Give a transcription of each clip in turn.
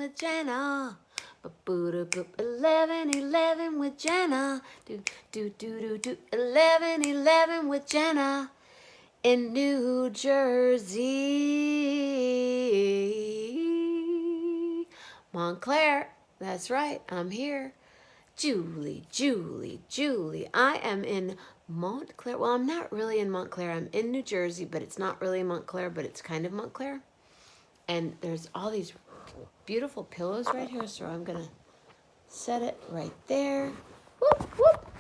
with Jenna. 11 with Jenna. Do 11 with Jenna in New Jersey. Montclair, that's right, I'm here. Julie. I am in Montclair. Well, I'm not really in Montclair. I'm in New Jersey, but it's not really Montclair, but it's kind of Montclair. And there's all these beautiful pillows right here, so I'm going to set it right there. Whoop, whoop.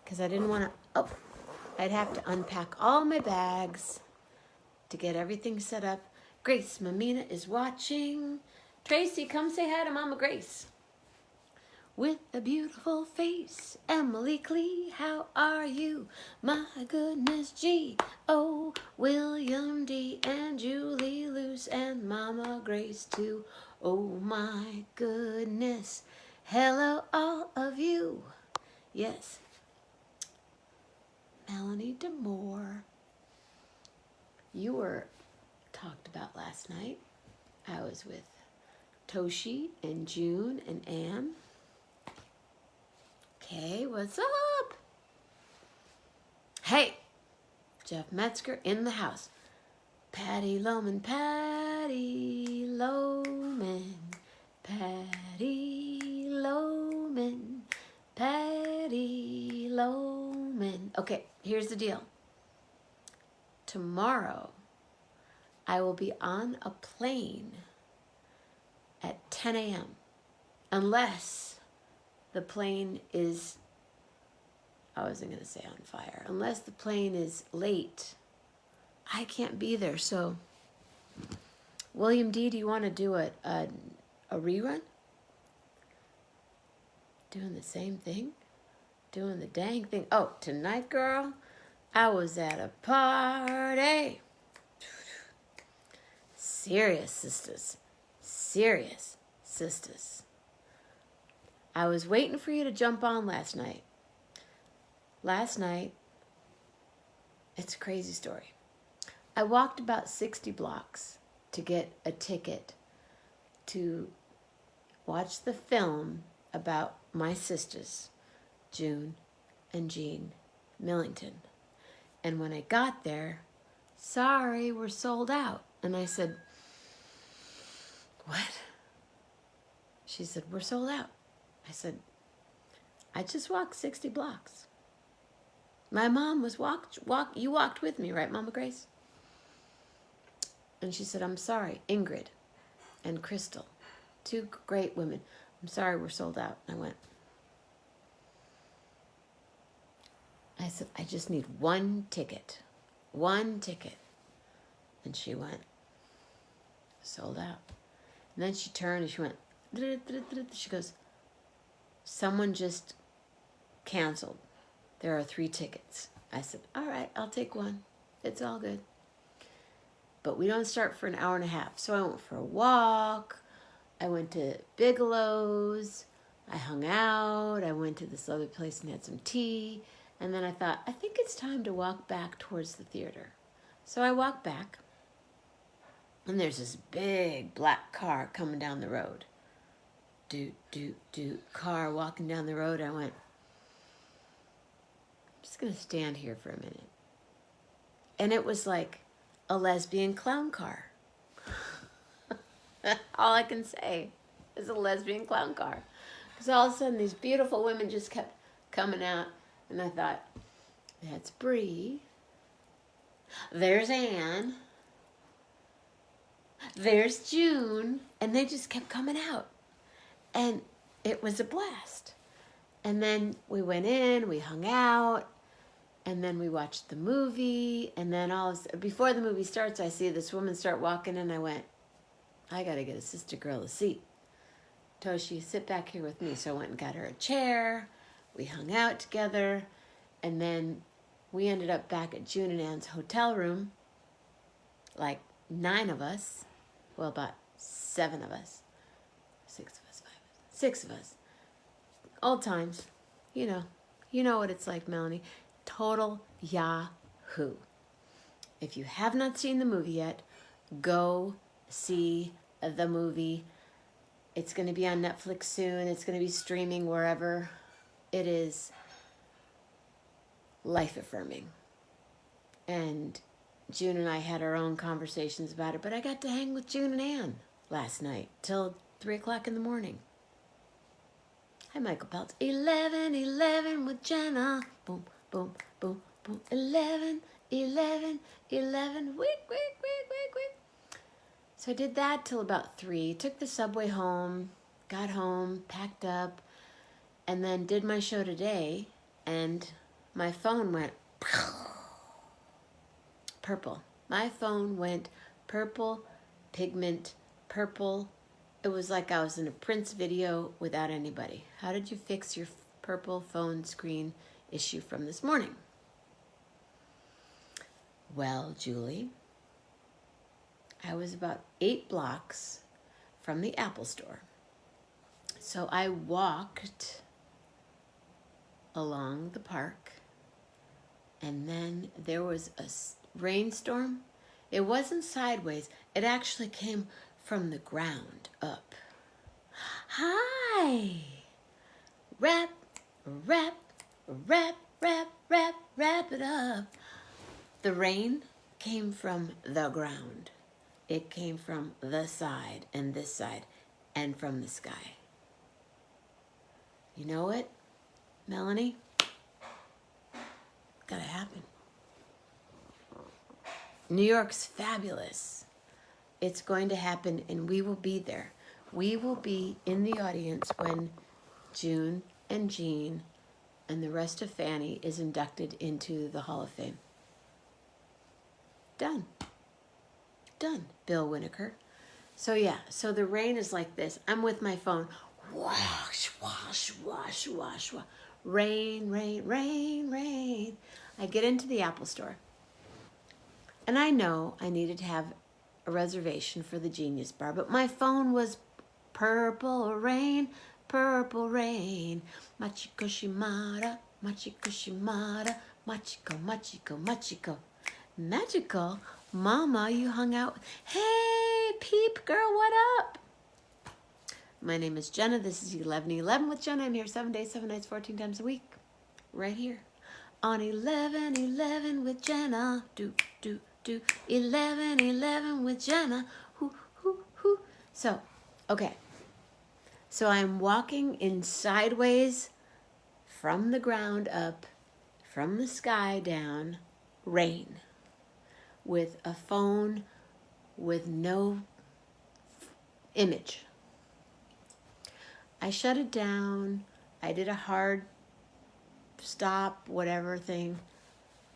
Because I didn't want to, I'd have to unpack all my bags to get everything set up. Grace Mammina is watching. Tracy, come say hi to Mama Grace. With a beautiful face, Emily Clee, how are you? My goodness, G. O. William D. and Julie Luce and Mama Grace too. Oh my goodness. Hello, all of you. Yes. Melanie DeMore. You were talked about last night. I was with Toshi and June and Ann. Okay, what's up? Hey, Jeff Metzger in the house. Patty Loman, Patty Loman, Patty Loman, Patty Loman. Okay, here's the deal. Tomorrow, I will be on a plane at 10 a.m. unless the plane is, I wasn't going to say on fire, unless the plane is late, I can't be there. So, William D., do you want to do a rerun? Doing the same thing? Doing the dang thing. Oh, tonight, girl, I was at a party. Serious, sisters. Serious, sisters. I was waiting for you to jump on last night. Last night, it's a crazy story. I walked about 60 blocks to get a ticket to watch the film about my sisters, June and Jean Millington. And when I got there, sorry, we're sold out. And I said, what? She said, we're sold out. I said, I just walked 60 blocks. My mom was you walked with me, right, Mama Grace? And she said, I'm sorry, Ingrid and Crystal, two great women. I'm sorry, we're sold out. I said, I just need one ticket. One ticket. And she went, sold out. And then she turned and she went, she goes, someone just canceled. There are 3 tickets. I said, all right, I'll take one. It's all good. But we don't start for an hour and a half. So I went for a walk. I went to Bigelow's. I hung out. I went to this other place and had some tea. And then I thought, I think it's time to walk back towards the theater. So I walked back. And there's this big black car coming down the road. Car walking down the road. I went, I'm just going to stand here for a minute. And it was like a lesbian clown car. All I can say is a lesbian clown car. Because all of a sudden these beautiful women just kept coming out. And I thought, that's Bree. There's Anne. There's June. And they just kept coming out. And it was a blast. And then we went in, we hung out, and then we watched the movie. And then before the movie starts, I see this woman start walking, and I went, I got to get a sister girl a seat. Toshi, sit back here with me. So I went and got her a chair. We hung out together. And then we ended up back at June and Ann's hotel room, like 9 of us. Well, about 7 of us. 6 of us. 6 of us. Old times. You know what it's like, Melanie. Total yahoo. If you have not seen the movie yet, go see the movie. It's going to be on Netflix soon. It's going to be streaming wherever. It is life-affirming. And June and I had our own conversations about it, but I got to hang with June and Ann last night till 3 o'clock in the morning. Hi, Michael Peltz. 11:11 with Jenna. Boom, boom, boom, boom. 11:11. Wick, wick, wick, wick, wick. So I did that till about 3. Took the subway home, got home, packed up, and then did my show today, and my phone went purple. My phone went purple, pigment, purple. It was like I was in a Prince video without anybody. How did you fix your purple phone screen issue from this morning? Well, Julie, I was about 8 blocks from the Apple Store. So I walked along the park, and then there was a rainstorm. It wasn't sideways. It actually came from the ground up. Hi! Wrap, wrap, wrap, wrap, wrap, wrap it up. The rain came from the ground. It came from the side and this side and from the sky. You know what, Melanie? It's gotta happen. New York's fabulous. It's going to happen, and we will be there. We will be in the audience when June and Jean and the rest of Fanny is inducted into the Hall of Fame. Done. Done, Bill Winokur. So yeah, so the rain is like this. I'm with my phone. Wash, wash, wash, wash, wash. Rain, rain, rain, rain. I get into the Apple Store. And I know I needed to have a reservation for the Genius Bar, but my phone was purple rain, purple rain. Machiko Shimada, Machiko Shimada, Machiko, Machiko, Machiko. Magical? Mama, you hung out. Hey, peep girl, what up? My name is Jenna. This is 11:11 with Jenna. I'm here 7 days, 7 nights, 14 times a week. Right here. On 11:11 with Jenna. Do, do, do. 11:11 with Jenna. Hoo, hoo, hoo. So, okay. So I'm walking in sideways from the ground up, from the sky down, rain, with a phone with no image. I shut it down. I did a hard stop, whatever thing.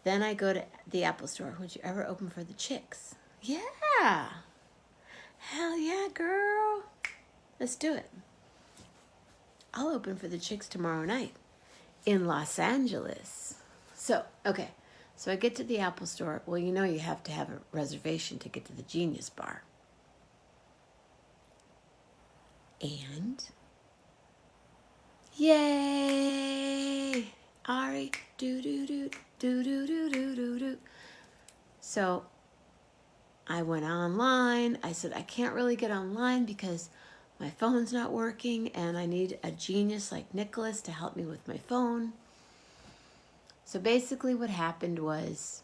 Then I go to the Apple Store. Would you ever open for the chicks? Yeah. Hell yeah, girl. Let's do it. I'll open for the chicks tomorrow night in Los Angeles. So, okay. So I get to the Apple Store. Well, you know you have to have a reservation to get to the Genius Bar. And yay! Ari, do do do do do do do do do. So I went online. I said I can't really get online because my phone's not working, and I need a genius like Nicholas to help me with my phone. So basically what happened was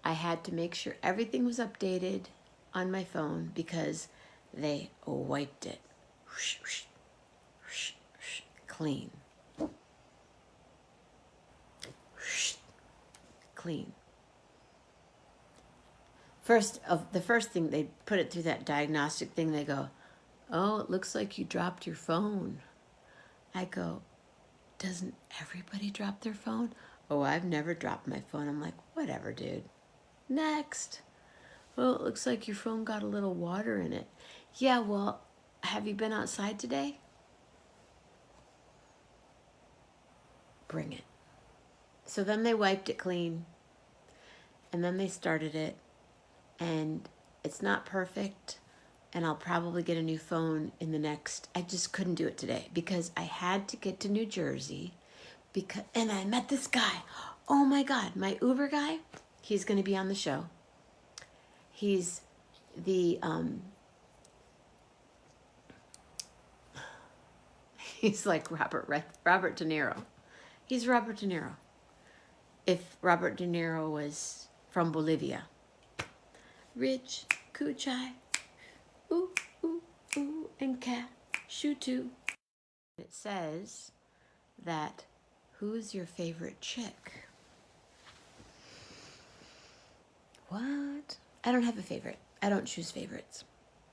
I had to make sure everything was updated on my phone because they wiped it. Clean. Clean. The first thing, they put it through that diagnostic thing. They go, oh, it looks like you dropped your phone. I go, doesn't everybody drop their phone? Oh, I've never dropped my phone. I'm like, whatever, dude. Next. Well, it looks like your phone got a little water in it. Yeah, well, have you been outside today? Bring it. So then they wiped it clean. And then they started it. And it's not perfect. And I'll probably get a new phone in the next... I just couldn't do it today because I had to get to New Jersey. And I met this guy. Oh my God, my Uber guy. He's going to be on the show. He's the He's like Robert De Niro. He's Robert De Niro. If Robert De Niro was from Bolivia. Rich, Kuchai, ooh, ooh, ooh, and cashew too. It says that, who's your favorite chick? What? I don't have a favorite. I don't choose favorites.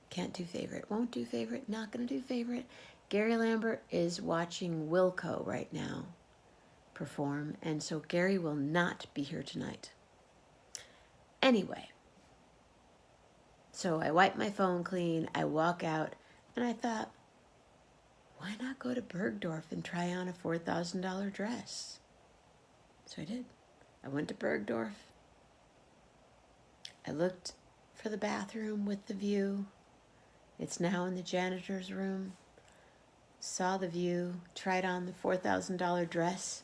Can't do favorite. Won't do favorite. Not going to do favorite. Gary Lambert is watching Wilco right now perform, and so Gary will not be here tonight. Anyway, so I wipe my phone clean, I walk out, and I thought, why not go to Bergdorf and try on a $4,000 dress? So I did. I went to Bergdorf. I looked for the bathroom with the view. It's now in the janitor's room. Saw the view, tried on the $4,000 dress,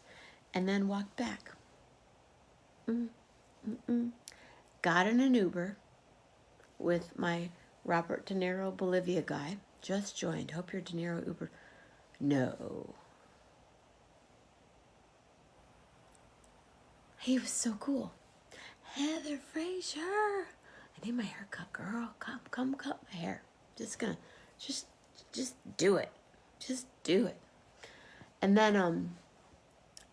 and then walked back. Got in an Uber with my Robert De Niro Bolivia guy. Just joined. Hope your De Niro Uber. No. He was so cool. Heather Fraser. I need my hair cut, girl. Come cut my hair. Just do it. Just do it. And then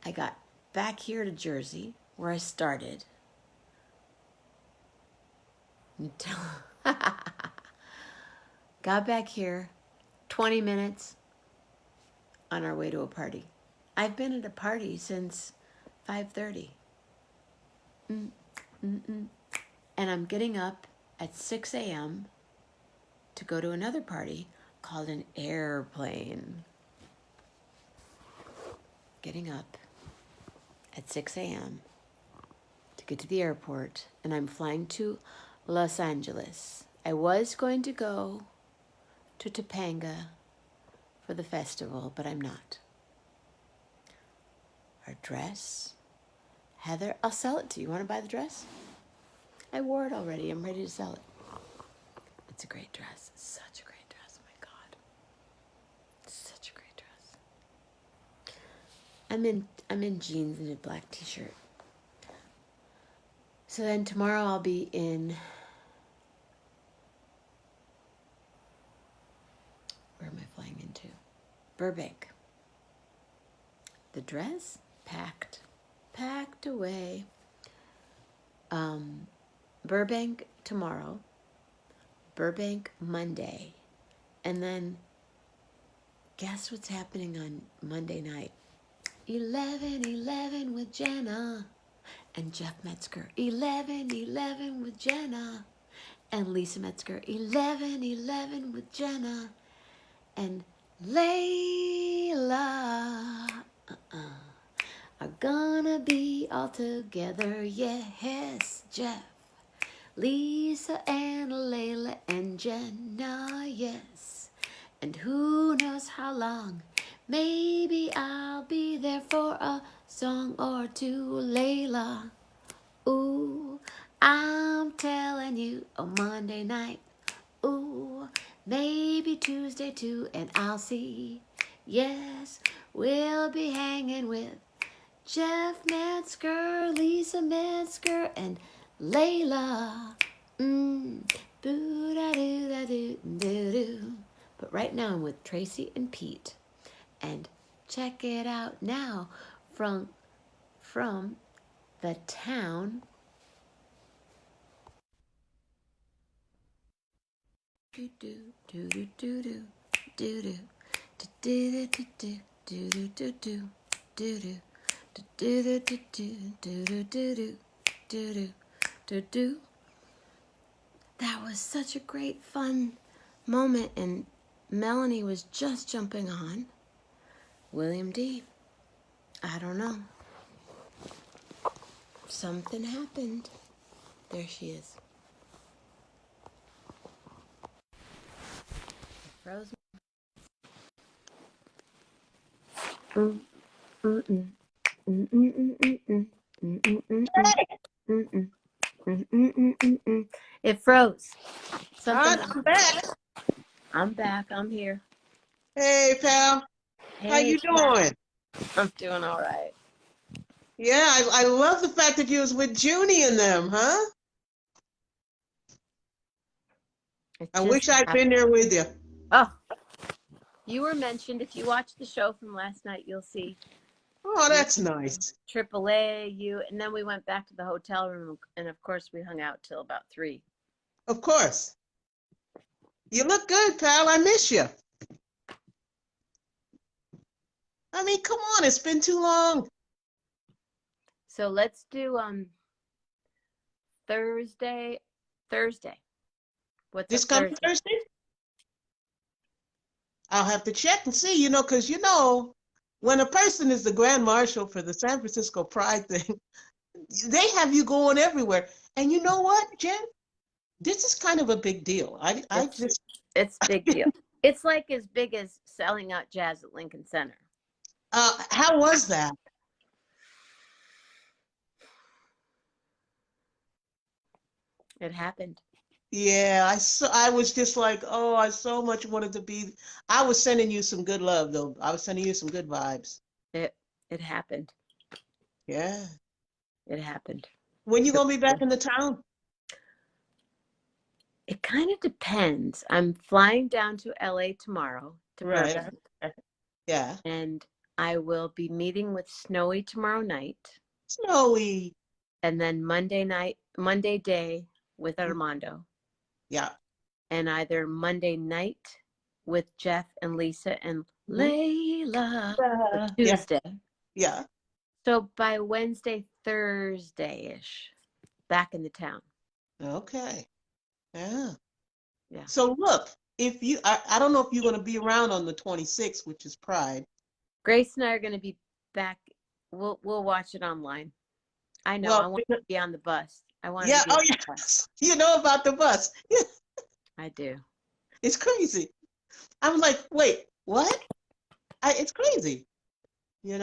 I got back here to Jersey, where I started. Got back here, 20 minutes on our way to a party. I've been at a party since 5:30. And I'm getting up at 6 a.m. to go to another party called an airplane. Getting up at 6 a.m. to get to the airport, and I'm flying to Los Angeles. I was going to go to Topanga for the festival, but I'm not. Our dress, Heather, I'll sell it to you. Want to buy the dress? I wore it already. I'm ready to sell it. It's a great dress. It's such a great dress. Oh my God. It's such a great dress. I'm in jeans and a black t-shirt. So then tomorrow I'll be in, where am I flying into? Burbank. The dress, packed away. Burbank tomorrow, Burbank Monday, and then guess what's happening on Monday night? 11:11 with Jenna and Jeff Metzger. 11:11 with Jenna and Lisa Metzger. 11:11 with Jenna and Layla. Are gonna be all together, yes, Jeff, Lisa and Layla and Jenna, yes. And who knows how long, maybe I'll be there for a song or two, Layla. Ooh, I'm telling you, on Monday night, ooh, maybe Tuesday too, and I'll see, yes, we'll be hanging with Jeff Metzger, Lisa Metzger, and Layla. Boo-da-doo-da-doo-doo-doo. But right now I'm with Tracy and Pete. And check it out now from the town. That was such a great fun moment, and Melanie was just jumping on. William D. I don't know. Something happened. There she is. Frozen. It froze. I'm back. I'm back. I'm here. Hey, pal. How Hey, you doing? I'm doing all right. Yeah, I love the fact that you was with Junie and them, huh? It I just wish I'd happened. been there with you. Oh, you were mentioned. If you watch the show from last night, you'll see Oh, me, that's nice. AAA, you, and then we went back to the hotel room, and of course we hung out till about 3. Of course. You look good, pal. I miss you. I mean, come on, it's been too long. So let's do Thursday. Thursday. What's This up coming Thursday? Thursday? I'll have to check and see, because when a person is the grand marshal for the San Francisco Pride thing, they have you going everywhere. And you know what, Jen? This is kind of a big deal. I It's just, it's big deal. It's like as big as selling out jazz at Lincoln Center. how was that? It happened. Yeah, I was just like, oh, I so much wanted to be. I was sending you some good love, though. I was sending you some good vibes. It happened. Yeah. It happened. When you gonna be back in the town? It kind of depends. I'm flying down to LA tomorrow to Right. Burbank, Yeah. and I will be meeting with Snowy tomorrow night, Snowy. and then Monday day with Armando, Yeah. and either Monday night with Jeff and Lisa and Mhm. Layla or Yeah. Tuesday. Yeah. So by Wednesday, Thursday-ish, back in the town. Okay. Yeah. Yeah. So look, I don't know if you're gonna be around on the 26th, which is Pride. Grace and I are going to be back. We'll watch it online. I know. I Well, want to be on the bus. I wanted yeah. to be Oh, on the bus. yes. You know about the bus. I do. It's crazy. I'm like, wait, what? It's crazy. It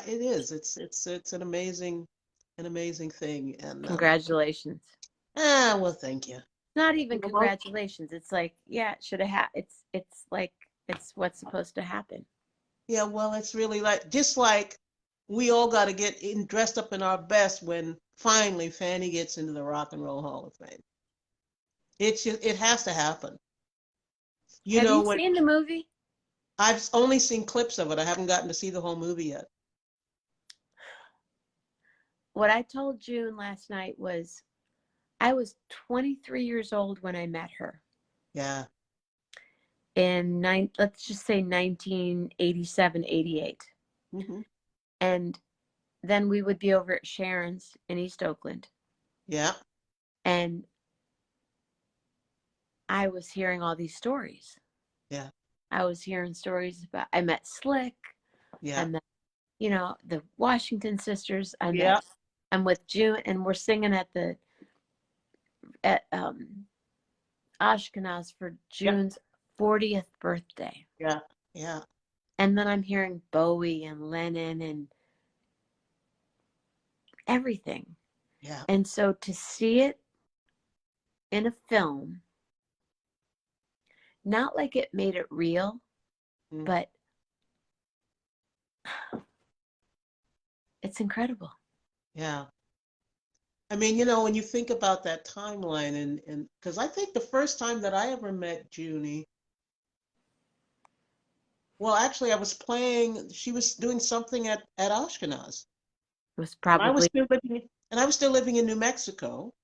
is. It's an amazing thing. And Congratulations. well, thank you. Not even You know, congratulations. It's like, yeah, it should have it's like it's what's supposed to happen. yeah, well, it's really like just like we all got to get dressed up in our best when finally Fanny gets into the Rock and Roll Hall of Fame. It has to happen. Have you When seen the movie? I've only seen clips of it. I haven't gotten to see the whole movie yet. What I told June last night was I was 23 years old when I met her. Yeah. Let's just say 1987, 88. Hmm. And then we would be over at Sharon's in East Oakland. Yeah. And I was hearing all these stories. Yeah. I was hearing stories about, I met Slick. Yeah. I met, the Washington sisters. Yeah. I'm with June, and we're singing at Ashkenaz for Yeah. June's 40th birthday. Yeah. Yeah. And then I'm hearing Bowie and Lennon and everything. Yeah. And so to see it in a film, not like it made it real, Mm. but it's incredible. Yeah. I mean, when you think about that timeline and because I think the first time that I ever met Junie, well, actually, she was doing something at Ashkenaz. It was And I was probably, still living in New Mexico.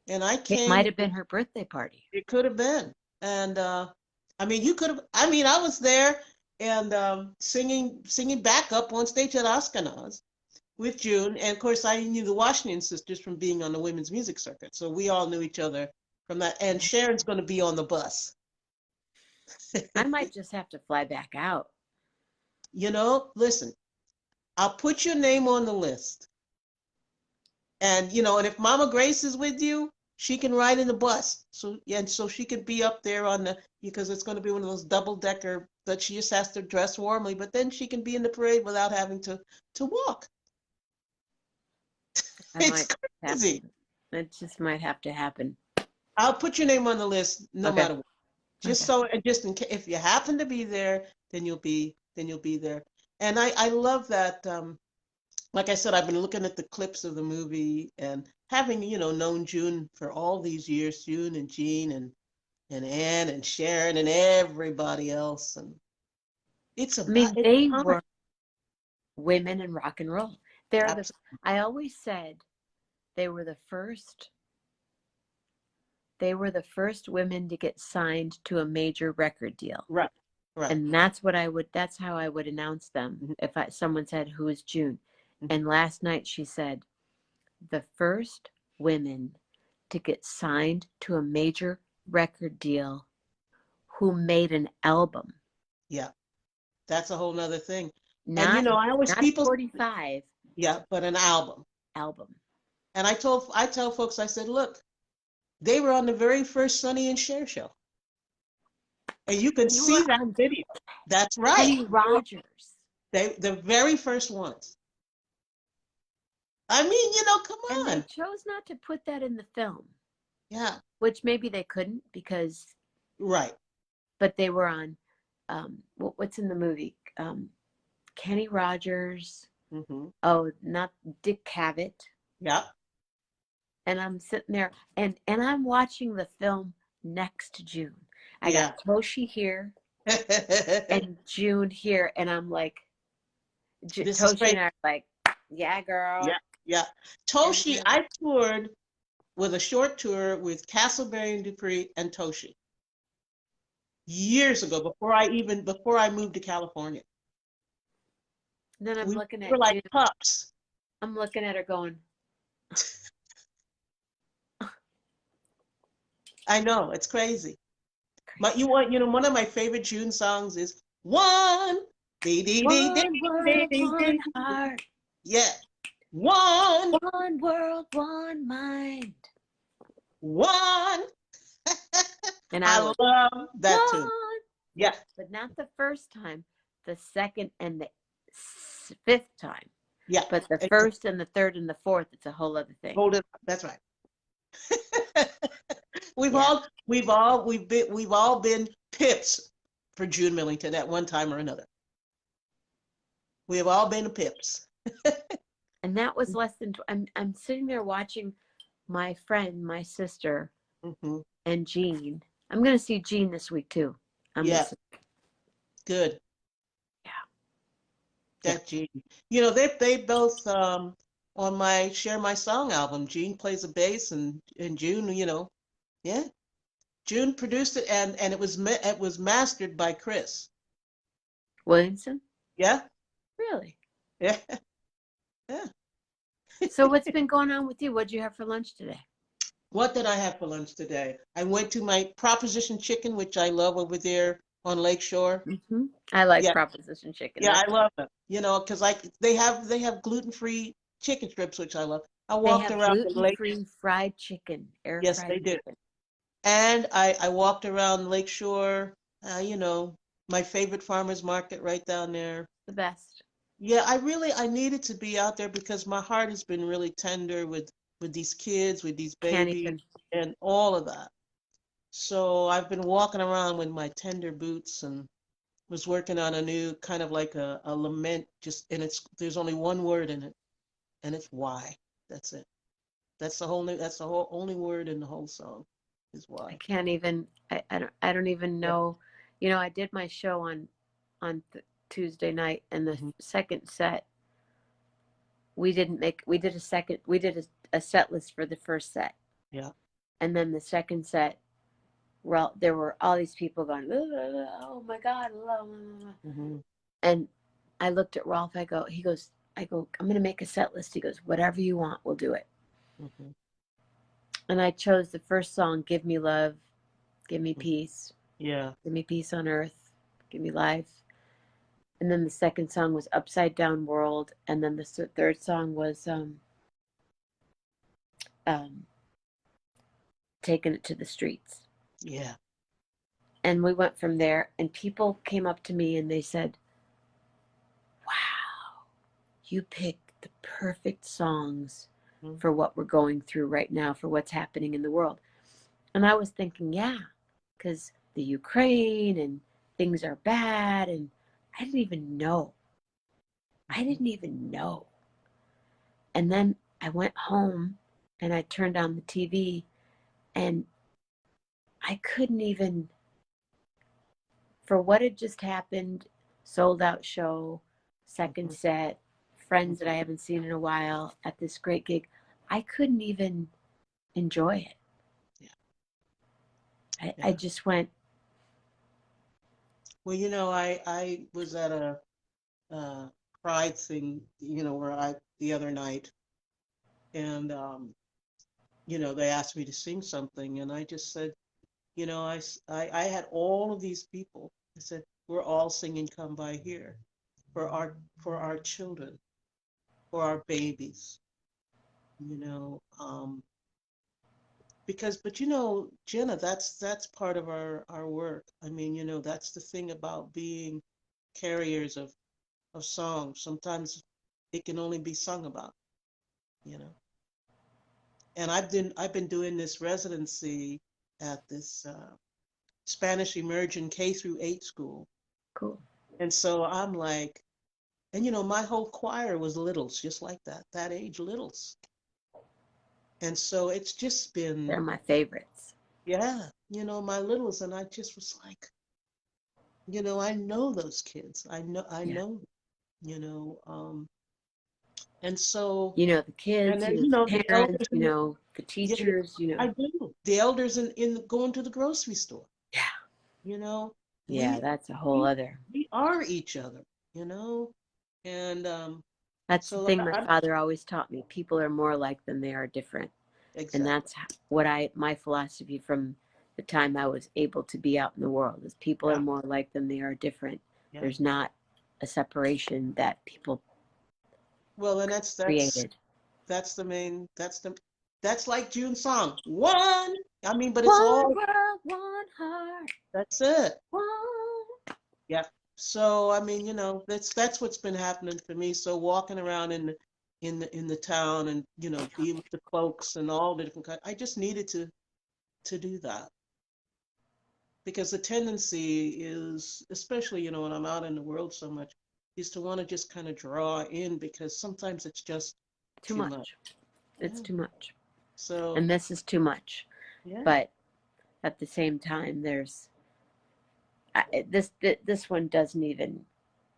And I it came, might have been her birthday party. it could have been. And I mean, I was there and singing backup on stage at Ashkenaz with June. And of course, I knew the Washington sisters from being on the women's music circuit. So we all knew each other from that. And Sharon's going to be on the bus. I might just have to fly back out. Listen, I'll put your name on the list. And, and if Mama Grace is with you, she can ride in the bus. So she could be up there because it's going to be one of those double-decker that she just has to dress warmly, but then she can be in the parade without having to walk. It's crazy. It just might have to happen. I'll put your name on the list no matter what. Just Okay. so, and just in case, if you happen to be there, then you'll be then you'll be there. And I love that. Like I said, I've been looking at the clips of the movie and having, known June for all these years, June and Jean and Anne and Sharon and everybody else. And I mean, they time. were women in rock and roll. Absolutely. I always said they were the first women to get signed to a major record deal. Right. Right. And that's how I would announce them if someone said, who is June? Mm-hmm. And last night she said, the first women to get signed to a major record deal who made an album. Yeah. That's a whole nother thing. Not, and I always not people 45. Yeah, but an album. And I tell folks, I said, look, they were on the very first Sonny and Cher show. And you can see that video. That's right. Kenny Rogers. The very first ones. I mean, come on. And they chose not to put that in the film. Yeah. Which maybe they couldn't because. Right. But they were on, what's in the movie? Kenny Rogers. Mm-hmm. Oh, not Dick Cavett. Yeah. And I'm sitting there and I'm watching the film next to June. I got Toshi here and June here. And I'm like, Toshi and I are like, yeah, girl. Yeah. Yeah. Toshi, I toured with a short tour with Castleberry and Dupree and Toshi years ago, before I moved to California. Then I'm looking at We're like pups. I'm looking at her going. I know, it's crazy. But one of my favorite June songs is One Heart. Yeah. One world, one mind. One. And I love that tune. Yeah. But not the first time, the second and the fifth time. Yeah. But the first and the third and the fourth, it's a whole other thing. That's right. We've all been pips for June Millington at one time or another. We have all been pips. And that was less than. I'm sitting there watching my friend, my sister, and Jean. I'm going to see Jean this week too. Good. Yeah. That Jean. They both on my Share My Song album. Jean plays a bass, and June, yeah. June produced it, and it was mastered by Chris Williamson. Yeah. Really? Yeah. Yeah. So what's been going on with you? What did you have for lunch today? What did I have for lunch today? I went to my Proposition Chicken, which I love over there on Lakeshore. Mm-hmm. I like Proposition Chicken. Yeah, I love them. Because they have gluten-free chicken strips, which I love. I walked around the lake. Gluten-free fried chicken. Yes, they do. And I walked around Lakeshore. My favorite farmers market right down there. The best. Yeah, I needed to be out there because my heart has been really tender with these kids, with these babies, and all of that. So I've been walking around with my tender boots and was working on a new kind of like a lament, and there's only one word in it, and it's why. That's it. That's the whole only word in the whole song is why. I can't even. I don't even know. I did my show on Tuesday night, and the second set we did a set list for the first set. Yeah. And then the second set, there were all these people going, oh my God. And I looked at Rolf, I go, I'm going to make a set list. He goes, whatever you want, we'll do it. And I chose the first song, Give Me Love, Give Me Peace. Yeah. Give me peace on earth, give me life. And then the second song was Upside Down World. And then the third song was Taking It to the Streets. Yeah. And we went from there, and people came up to me and they said, wow, you picked the perfect songs for what we're going through right now, for what's happening in the world. And I was thinking, yeah, because the Ukraine and things are bad, and I didn't even know. I Mhm. didn't even know. And then I went home and I turned on the TV and I couldn't even, for what had just happened, sold out show, second Mhm. set, friends that I haven't seen in a while at this great gig, I couldn't even enjoy it. Yeah. I Yeah. just went, Well, I was at a uh, pride thing, where the other night, and they asked me to sing something, and I just said, I had all of these people. I said, we're all singing "Come By Here" for our children, for our babies, because, but Jenna, that's part of our work. I mean, that's the thing about being carriers of songs. Sometimes it can only be sung about, you know. And I've been doing this residency at this Spanish immersion K through 8 school. cool. And so I'm like, and my whole choir was littles, just like that age littles. And so it's just been, They're my favorites. yeah, my littles, and I just was like, I know those kids. I Yeah. know, and so, The and kids, then, the the parents, elders in, the yeah, teachers. I do. The elders in going to the grocery store, Yeah. you know, Yeah, we that's a whole we other. we are each other, and That's the so thing my I'm father always taught me. People are more alike than they are different. And exactly. that's what my philosophy from the time I was able to be out in the world is people are Yeah, more alike than they are different. yeah. There's not a separation that people Well, and created. that's the main that's like June's song. One. I mean, but it's One all world, one heart, that's it. one. Yeah. So I mean, that's what's been happening for me. So walking around in the town, and being with the folks and all the different kinds, I just needed to do that, because the tendency is, especially when I'm out in the world so much, is to want to just kind of draw in, because sometimes it's just Too too much. much. It's Yeah. too much. So And this is too much. yeah. But at the same time, this one doesn't even.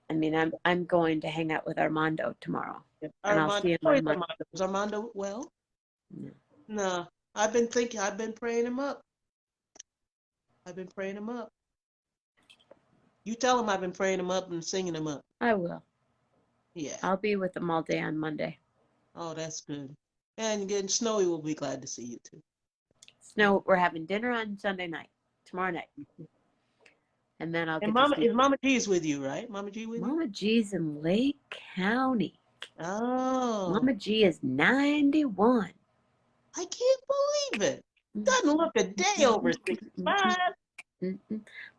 I mean, I'm going to hang out with Armando tomorrow, Yeah. and I'll Armando, see him how is on Monday. Armando? Is Armando well? No. No. I've been praying him up. I've been praying him up. You tell him I've been praying him up and singing him up. I will. Yeah. I'll be with them all day on Monday. Oh, that's good. And again, Snowy will be glad to see you too. Snow, we're having dinner on Sunday night, tomorrow night, and then I'll And get to see Mama G is with you, right? Mama G with you? Mama G's in Lake County. Oh, Mama G is 91. I can't believe it. Doesn't look a day over 65.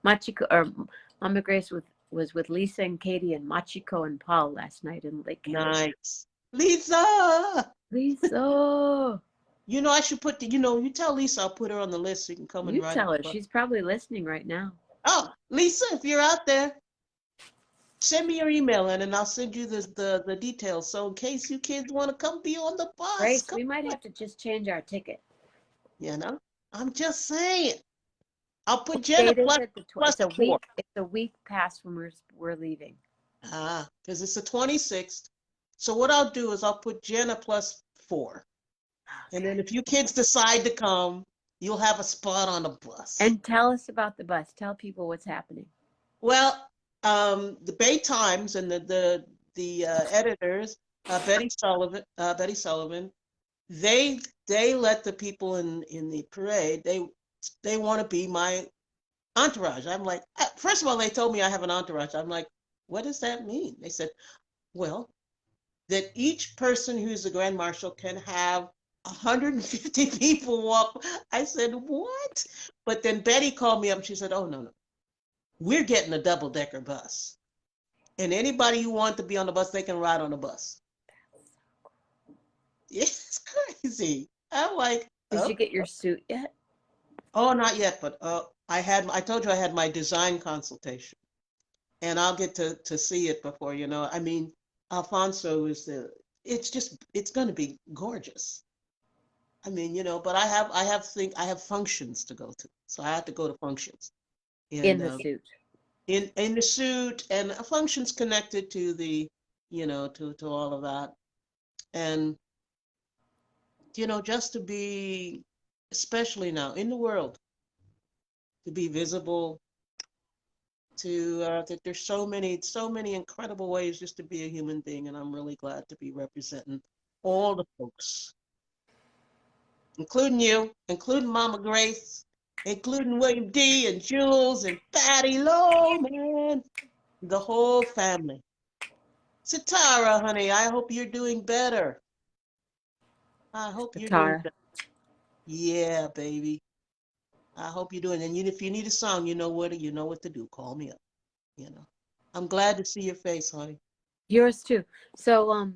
Machiko or Mama Grace was with Lisa and Katie and Machiko and Paul last night in Lake County. Nice. Lisa! Lisa, I should you tell Lisa I'll put her on the list so you can come and you ride tell the her bus. she's probably listening right now. Oh, Lisa, if you're out there, send me your email and then I'll send you the details. So in case you kids want to come be on the bus, Grace, come we might on. have to just change our ticket. You know? I'm just saying. I'll put What Jenna date is plus it? plus It's a 4. week. It's a week past when we're leaving. Because it's the 26th. So what I'll do is I'll put Jenna plus 4. And then Okay. if you kids decide to come, you'll have a spot on the bus. And tell us about the bus. Tell people what's happening. Well, the Bay Times and the editors, Betty Sullivan, they let the people in the parade. They want to be my entourage. I'm like, first of all, they told me I have an entourage. I'm like, what does that mean? They said, well, that each person who's the grand marshal can have 150 people walk. I said, what? But then Betty called me up and she said, oh, no, no, we're getting a double-decker bus. And anybody who wants to be on the bus, they can ride on the bus. It's crazy. I'm like, Did you oh, get your suit yet? oh, not yet, but I told you I had my design consultation. and I'll get to see it before, you know. I mean, Alfonso is it's going to be gorgeous. I mean, you know, but I have functions to go to, so I have to go to functions, In and the suit. in the suit, and functions connected to the, you know, to all of that, and you know, just to be, especially now in the world, to be visible, to that there's so many incredible ways just to be a human being, and I'm really glad to be representing all the folks, including you, including Mama Grace, including William D. and Jules and Fatty Low, man, the whole family. Sitara, honey, I hope you're doing better. I hope you're doing Tara. better. Yeah, baby. I hope you're doing. And you, if you need a song, you know what to do. Call me up. You know. I'm glad to see your face, honey. Yours too. So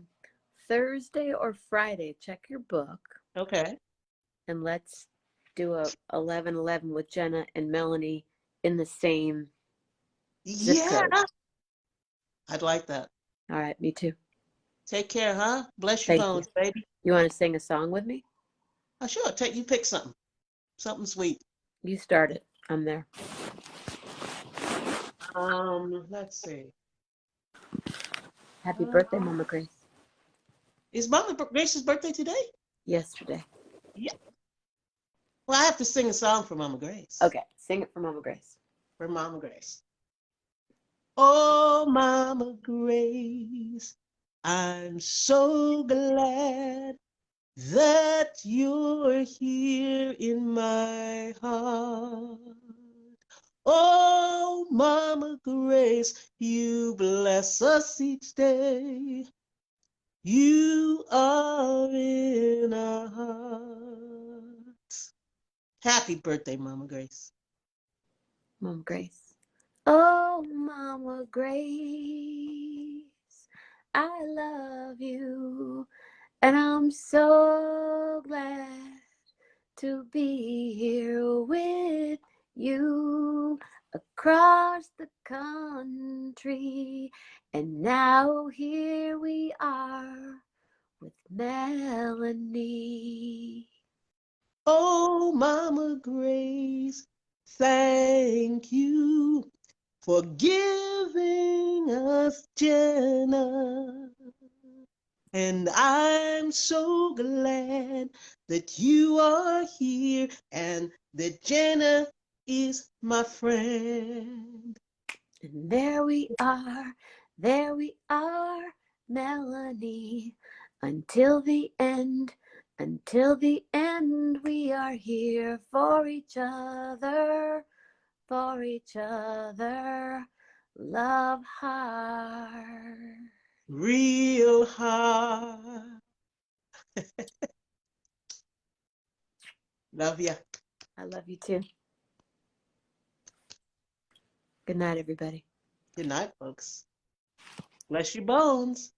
Thursday or Friday, check your book Okay. and let's do a 11:11 with Jenna and Melanie in the same zip Yeah, code. I'd like that. All right, me too. Take care, huh? Bless your Thank you. bones, baby. You want to sing a song with me? Oh, sure. Take you pick something. Something sweet. You start it. I'm there. Let's see. Happy birthday, Mama Grace. Is Mama Grace's birthday today? Yesterday. Yeah. Well, I have to sing a song for Mama Grace. Okay, sing it for Mama Grace. For Mama Grace. Oh, Mama Grace, I'm so glad that you're here in my heart. Oh, Mama Grace, you bless us each day. You are in our hearts. Happy birthday, Mama Grace. Mama Grace. Oh, Mama Grace, I love you, and I'm so glad to be here with you across the country. And now here we are with Melanie. Oh, Mama Grace, thank you for giving us Jenna. And I'm so glad that you are here and that Jenna is my friend. And there we are, Melanie, until the end, we are here for each other, love hard. Real hard. Love ya. I love you too. Good night, everybody. Good night, folks. Bless your bones.